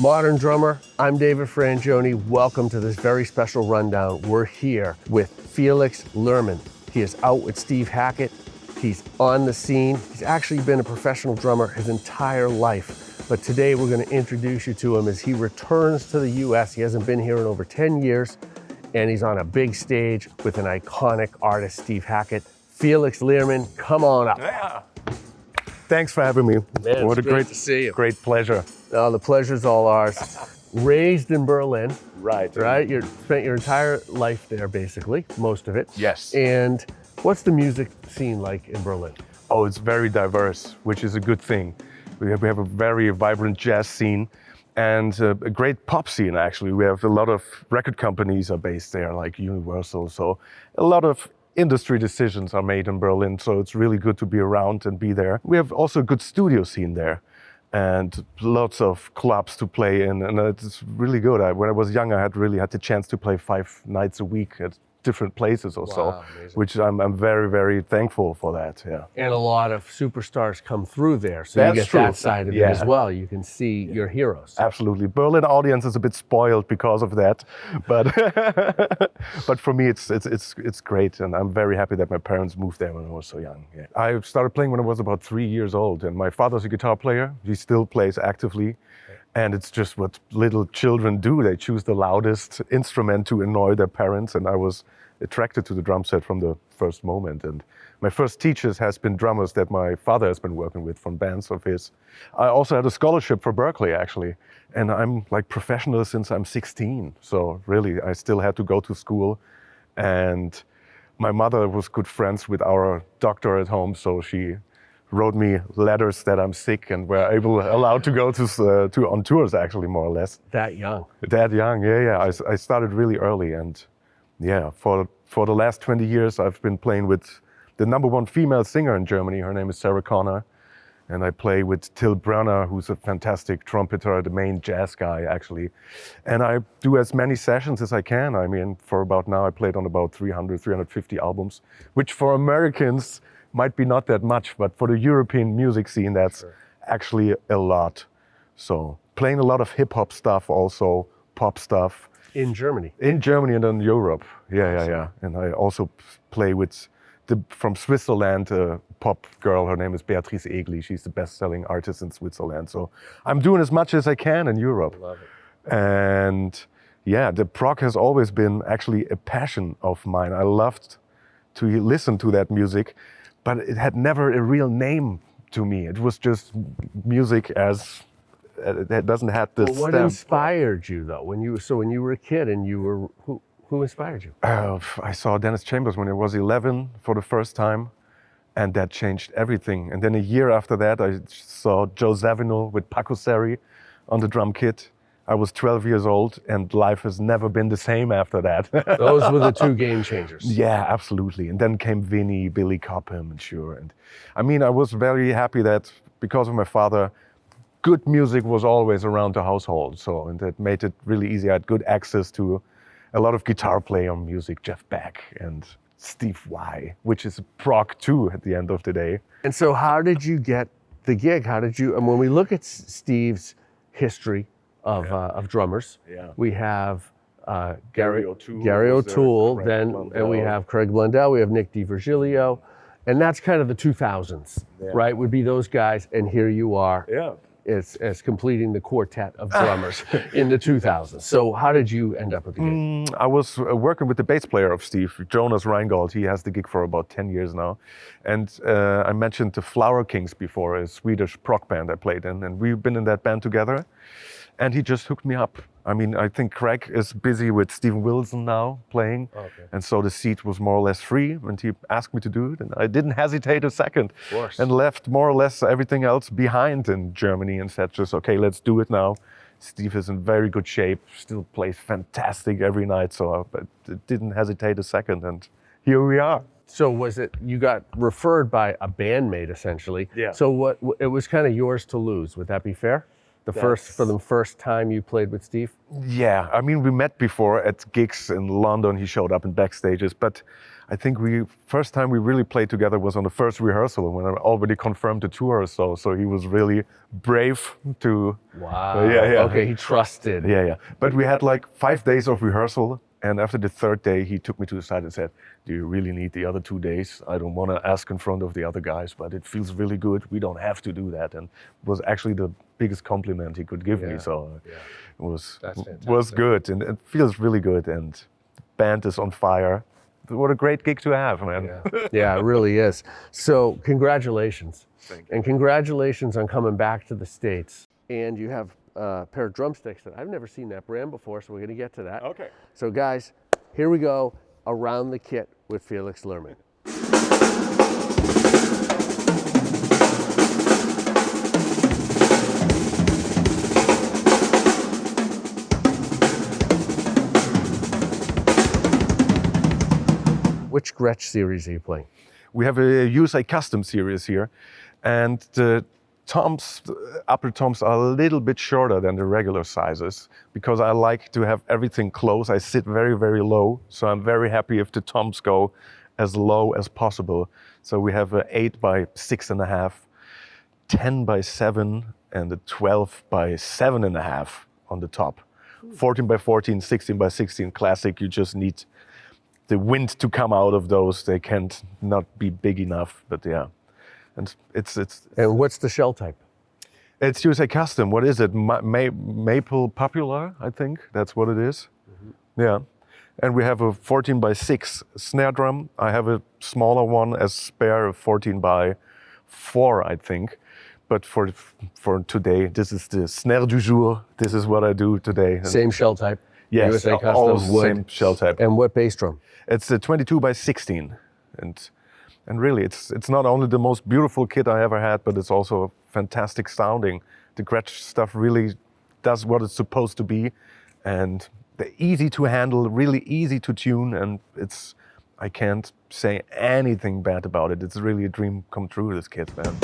Modern drummer, I'm David Frangioni. Welcome to this very special rundown. We're here with Felix Lehrmann. He is out with Steve Hackett. He's on the scene. He's actually been a professional drummer his entire life. But today we're going to introduce you to him as he returns to the US. He hasn't been here in over 10 years, and he's on a big stage with an iconic artist, Steve Hackett. Felix Lehrmann, come on up. Yeah. Thanks for having me. Man, what it's a great to see you. Great pleasure. Oh, the pleasure's all ours. Raised in Berlin. Right. You spent your entire life there, basically, most of it. Yes. And what's the music scene like in Berlin? Oh, it's very diverse, which is a good thing. We have a very vibrant jazz scene and a great pop scene, actually. We have a lot of record companies are based there, like Universal. So a lot of industry decisions are made in Berlin, so it's really good to be around and be there. We have also a good studio scene there and lots of clubs to play in, and it's really good. When I was young, I really had the chance to play 5 nights a week at different places or so, amazing. which I'm very, very thankful for that, yeah. And a lot of superstars come through there, so That's you get true. that side of it as well. You can see your heroes. Absolutely. Berlin audience is a bit spoiled because of that, but but for me it's great, and I'm very happy that my parents moved there when I was so young. Yeah. I started playing when I was about 3 years old, and my father's a guitar player. He still plays actively, and it's just what little children do. They choose the loudest instrument to annoy their parents, and I was attracted to the drum set from the first moment. And my first teachers has been drummers that my father has been working with from bands of his. I also had a scholarship for Berkeley, actually, and I'm like professional since I'm 16. So really, I still had to go to school, and my mother was good friends with our doctor at home, so she wrote me letters that I'm sick, and were allowed to go to on tours, actually, more or less. That young. That young, yeah. I started really early, and yeah, for the last 20 years, I've been playing with the #1 female singer in Germany. Her name is Sarah Connor, and I play with Till Brunner, who's a fantastic trumpeter, the main jazz guy, actually. And I do as many sessions as I can. I mean, for about now, I played on about 300, 350 albums, which for Americans might be not that much, but for the European music scene, that's actually a lot. So playing a lot of hip hop stuff, also pop stuff. In Germany? In Germany and in Europe, yeah. And I also play with from Switzerland, a pop girl, her name is Beatrice Egli. She's the best-selling artist in Switzerland. So I'm doing as much as I can in Europe. Love it. And yeah, the prog has always been actually a passion of mine. I loved to listen to that music, but it had never a real name to me. It was just music as it doesn't have this Well, what inspired you, though? When you were a kid and you were, who inspired you? I saw Dennis Chambers when I was 11 for the first time, and that changed everything. And then a year after that, I saw Joe Zawinul with Paco Seri on the drum kit. I was 12 years old, and life has never been the same after that. Those were the 2 game changers. Yeah, absolutely. And then came Vinny, Billy Cobham, and sure. And I mean, I was very happy that because of my father, good music was always around the household. So, and that made it really easy. I had good access to a lot of guitar player music, Jeff Beck and Steve Vai, which is prog too at the end of the day. And so how did you get the gig? And when we look at Steve's history of drummers, we have Gary O'Toole, and we have Craig Blundell, we have Nick DiVirgilio, and that's kind of the 2000s, right? Would be those guys, and here you are. Yeah. As completing the quartet of drummers in the 2000s. So how did you end up with the gig? I was working with the bass player of Steve, Jonas Reingold. He has the gig for about 10 years now. And I mentioned the Flower Kings before, a Swedish prog band I played in, and we've been in that band together. And he just hooked me up. I mean, I think Craig is busy with Steven Wilson now playing. Okay. And so the seat was more or less free, and he asked me to do it. And I didn't hesitate a second. Of course. And left more or less everything else behind in Germany and said just, okay, let's do it now. Steve is in very good shape, still plays fantastic every night. So I didn't hesitate a second, and here we are. So was it, you got referred by a bandmate essentially. Yeah. So it was kind of yours to lose, would that be fair? The first time you played with Steve? Yeah, I mean, we met before at gigs in London. He showed up in backstages, but I think first time we really played together was on the first rehearsal when I already confirmed the tour. So he was really brave to. Wow. Yeah. Okay, he trusted. Yeah. But we had like 5 days of rehearsal, and after the third day, he took me to the side and said, "Do you really need the other 2 days? I don't want to ask in front of the other guys, but it feels really good. We don't have to do that." And it was actually the biggest compliment he could give me. So it was good, and it feels really good. And the band is on fire. What a great gig to have, man. Yeah, it really is. So congratulations. Thank you. And congratulations on coming back to the States. And you have a pair of drumsticks that I've never seen that brand before, so we're going to get to that. Okay. So guys, here we go, Around the Kit with Felix Lehrmann. Which Gretsch series are you playing? We have a USA Custom series here, and the toms, upper toms are a little bit shorter than the regular sizes because I like to have everything close. I sit very, very low, so I'm very happy if the toms go as low as possible. So we have an 8 by 6.5, 10 by 7, and a 12 by 7.5 on the top. 14 by 14, 16 by 16 classic. You just need the wind to come out of those. They can't not be big enough, but yeah. And it's And what's the shell type? It's USA Custom. What is it? Maple Popular, I think. That's what it is. Yeah. And we have a 14 by 6 snare drum. I have a smaller one as spare, a 14 by 4, I think. But for today, this is the snare du jour. This is what I do today. Same shell type? Yes, USA all Custom wood. same shell type. And what bass drum? It's a 22 by 16. And really, it's not only the most beautiful kit I ever had, but it's also fantastic sounding. The Gretsch stuff really does what it's supposed to be, and they're easy to handle, really easy to tune, and I can't say anything bad about it. It's really a dream come true, this kit, man.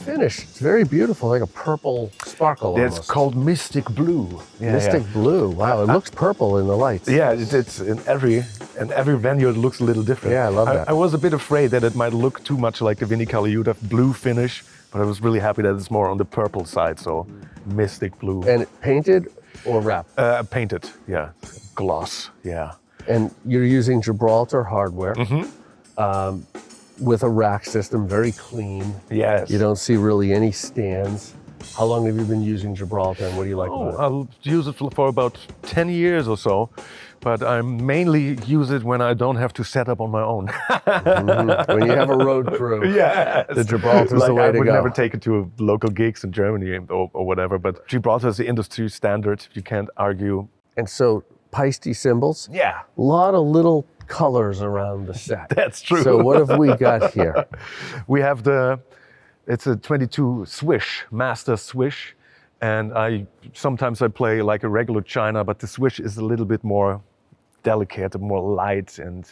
Finish. It's very beautiful, like a purple sparkle almost. It's called Mystic Blue. Mystic Blue. Wow, it looks purple in the lights. Yeah, it's in every venue it looks a little different. Yeah, I love that. I was a bit afraid that it might look too much like the Vinnie Colaiuta blue finish, but I was really happy that it's more on the purple side, so Mystic Blue. And painted or wrapped? Painted, yeah. Gloss, yeah. And you're using Gibraltar hardware. With a rack system, very clean. Yes. You don't see really any stands. How long have you been using Gibraltar, and what do you like about it? I'll use it for about 10 years or so, but I mainly use it when I don't have to set up on my own. When you have a road crew, yes. the Gibraltar's the way to go. I would never take it to local gigs in Germany or whatever, but Gibraltar is the industry standard. You can't argue. And so, Paiste cymbals? Yeah. A lot of little colors around the set. That's true. So what have we got here? We have it's a 22 swish, master swish, and sometimes I play like a regular China, but the swish is a little bit more delicate, more light, and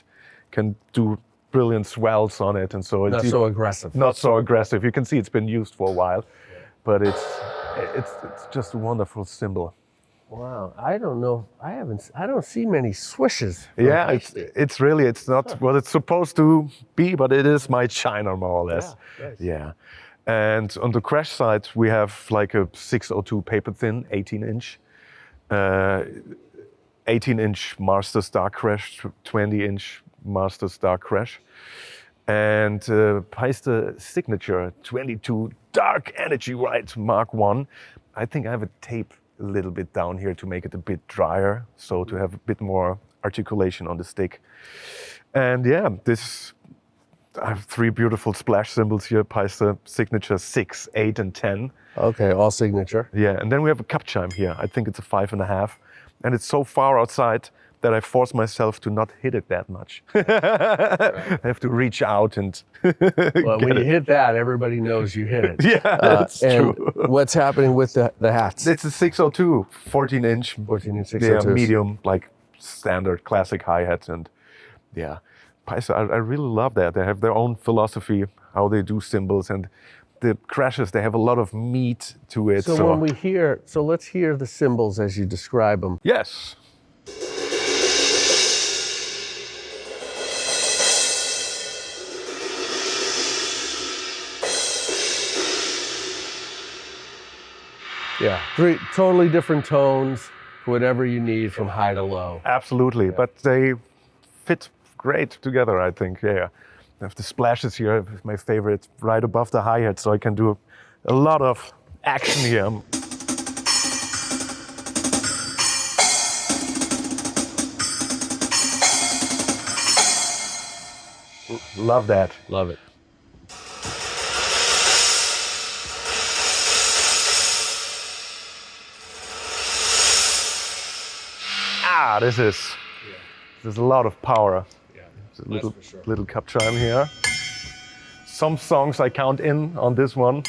can do brilliant swells on it, and so Not so aggressive. Not so aggressive. You can see it's been used for a while, but it's just a wonderful cymbal. Wow, I don't know. I don't see many swishes. Yeah, it's not what it's supposed to be, but it is my China more or less. Yeah, nice. Yeah. And on the Gretsch side, we have like a 602 paper thin, 18-inch, 18-inch Masters Dark Gretsch, 20-inch Masters Dark Gretsch, and Paiste Signature 22 Dark Energy White Mark 1. I think I have a tape a little bit down here to make it a bit drier, so to have a bit more articulation on the stick. And yeah, I have 3 beautiful splash cymbals here, Paiste Signature 6, 8, and 10. Okay, all signature. Yeah, and then we have a cup chime here. I think it's a 5.5, and it's so far outside that I force myself to not hit it that much. I have to reach out and well, when you hit that, everybody knows you hit it. Yeah, that's and true. What's happening with the hats? It's a 602, 14-inch. 14-inch 602s. Yeah, medium, like standard classic hi-hat. And yeah, Paiste, I really love that. They have their own philosophy, how they do cymbals, and the crashes, they have a lot of meat to it. So when we hear, so let's hear the cymbals as you describe them. Yes. Yeah, 3 totally different tones, whatever you need from high to low. Absolutely, but they fit great together, I think. Yeah, I have the splashes here, my favorite, right above the hi-hat, so I can do a lot of action here. Love that. Love it. There's a lot of power. Yeah, There's a little cup chime here. Some songs I count in on this one.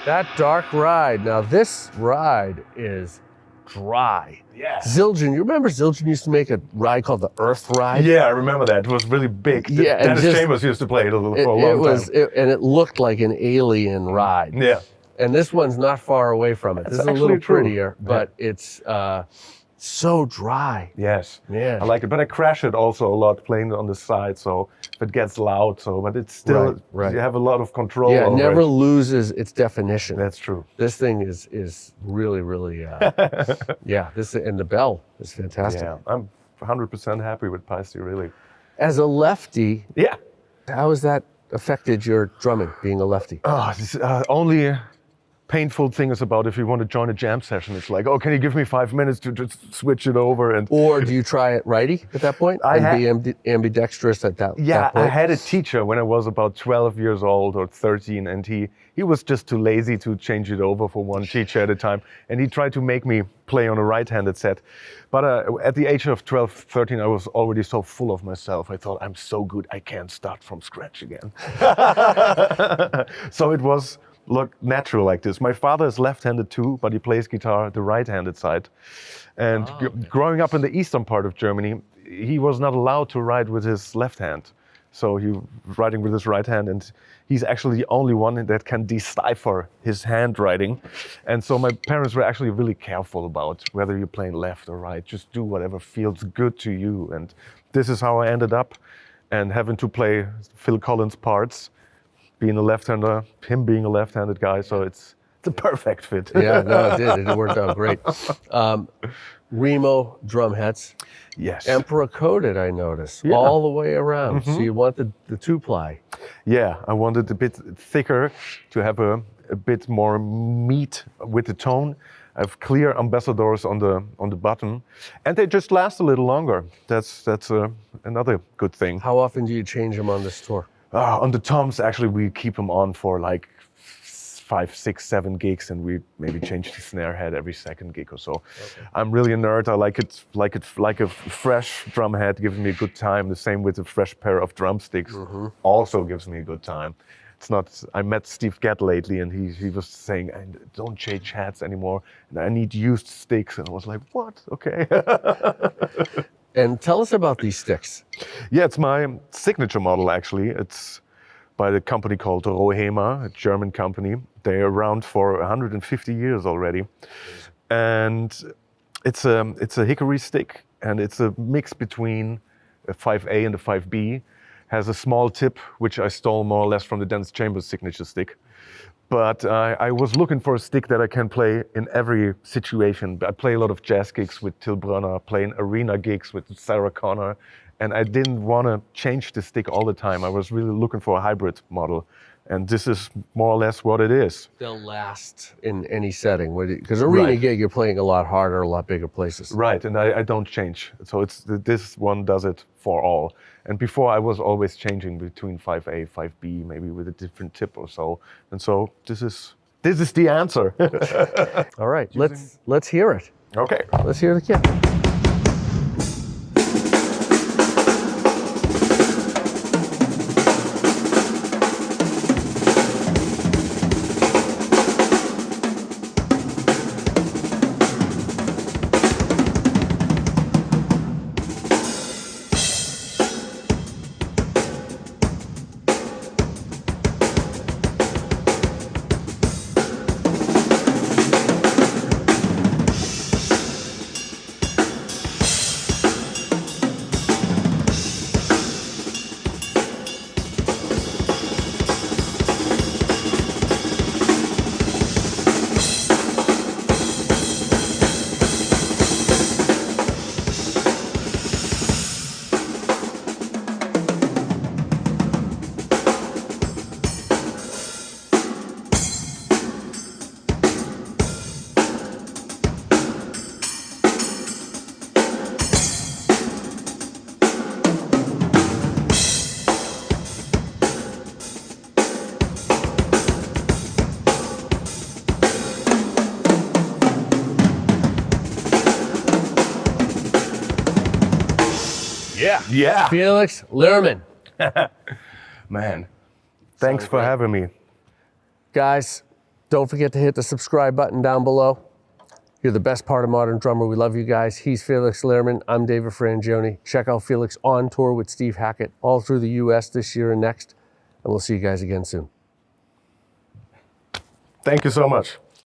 That dark ride. Now this ride is dry. Yeah. Zildjian, you remember Zildjian used to make a ride called the Earth Ride? Yeah, I remember that. It was really big. Yeah, and Dennis Chambers used to play it for a long time. And it looked like an alien ride. Yeah. And this one's not far away from it. This is a little prettier, but it's so dry. Yes. Yeah. I like it, but I crash it also a lot playing on the side, so if it gets loud, but it's still, right. You have a lot of control Yeah, it over never it. loses its definition. That's true. This thing is really, really, yeah, and the bell is fantastic. Yeah, I'm 100% happy with Paiste, really. As a lefty, Yeah. how has that affected your drumming, being a lefty? Oh, this, only painful thing is about if you want to join a jam session, it's like, oh, can you give me 5 minutes to just switch it over? Or do you try it righty at that point? Be ambidextrous at that point? I had a teacher when I was about 12 years old or 13, and he was just too lazy to change it over for one teacher at a time, and he tried to make me play on a right-handed set. But at the age of 12, 13, I was already so full of myself. I thought, I'm so good, I can't start from scratch again. So it was natural like this. My father is left-handed too, but he plays guitar the right-handed side. And growing up in the eastern part of Germany, he was not allowed to write with his left hand. So he was writing with his right hand, and he's actually the only one that can decipher his handwriting. And so my parents were actually really careful about whether you're playing left or right. Just do whatever feels good to you. And this is how I ended up, and having to play Phil Collins parts, being a left-hander, him being a left-handed guy, so it's a perfect fit. Yeah, no, it did. It worked out great. Remo drum heads. Yes. Emperor coated, I noticed, Yeah. all the way around. So you want the two-ply. Yeah, I wanted a bit thicker to have a bit more meat with the tone. I have clear ambassadors on the button, and they just last a little longer. That's another good thing. How often do you change them on this tour? On the toms, actually, we keep them on for like 5, 6, 7 gigs, and we maybe change the snare head every second gig or so. Okay. I'm really a nerd. I like it like a fresh drum head gives me a good time. The same with a fresh pair of drumsticks also gives me a good time. It's not. I met Steve Hackett lately, and he was saying, I don't change heads anymore, and I need used sticks. And I was like, what? Okay. And tell us about these sticks. Yeah, it's my signature model, actually. It's by the company called Rohema, a German company. They're around for 150 years already. And it's a hickory stick, and it's a mix between a 5A and a 5B. Has a small tip, which I stole more or less from the Dennis Chambers signature stick. But I was looking for a stick that I can play in every situation. I play a lot of jazz gigs with Till Brunner, playing arena gigs with Sarah Connor, and I didn't want to change the stick all the time. I was really looking for a hybrid model, and this is more or less what it is. They'll last in any setting, because arena gig, you're playing a lot harder, a lot bigger places. Right, and I don't change. So this one does it for all. And before I was always changing between 5A, 5B, maybe with a different tip or so. And so this is the answer. All right, let's hear it. Okay. Let's hear the kit. Yeah. Felix Lehrmann. Man, thanks for having me. Guys, don't forget to hit the subscribe button down below. You're the best part of Modern Drummer. We love you guys. He's Felix Lehrmann. I'm David Frangioni. Check out Felix on tour with Steve Hackett all through the US this year and next. And we'll see you guys again soon. Thank you so much.